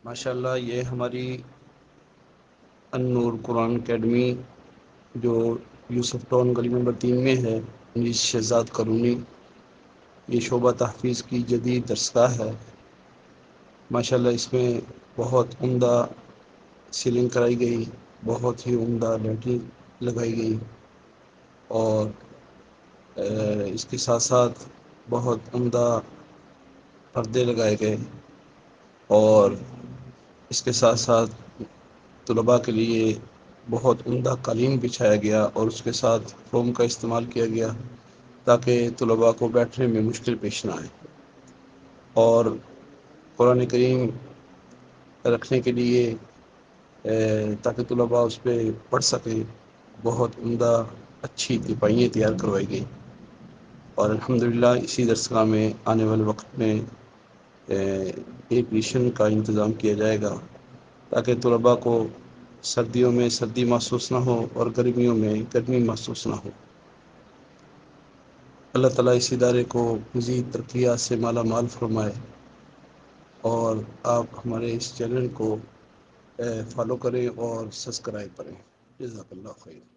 ماشاءاللہ یہ ہماری النور قرآن اکیڈمی جو یوسف ٹاؤن گلی نمبر 3 میں ہے، انیس شہزاد کالونی، یہ شعبہ تحفیظ کی جدید درسگاہ ہے۔ ماشاءاللہ اس میں بہت عمدہ سیلنگ کرائی گئی، بہت ہی عمدہ لائٹنگ لگائی گئی، اور اس کے ساتھ ساتھ بہت عمدہ پردے لگائے گئے، اور اس کے ساتھ ساتھ طلباء کے لیے بہت عمدہ قالین بچھایا گیا، اور اس کے ساتھ فوم کا استعمال کیا گیا تاکہ طلباء کو بیٹھنے میں مشکل پیش نہ آئے، اور قرآن کریم رکھنے کے لیے تاکہ طلباء اس پہ پڑھ سکیں، بہت عمدہ اچھی تپائیاں تیار کروائی گئی، اور الحمدللہ اسی درسگاہ میں آنے والے وقت میں ایئر کنڈیشن کا انتظام کیا جائے گا تاکہ طلباء کو سردیوں میں سردی محسوس نہ ہو اور گرمیوں میں گرمی محسوس نہ ہو۔ اللہ تعالیٰ اس ادارے کو مزید ترقیات سے مالا مال فرمائے، اور آپ ہمارے اس چینل کو فالو کریں اور سبسکرائب کریں۔ جزاک اللہ خیر۔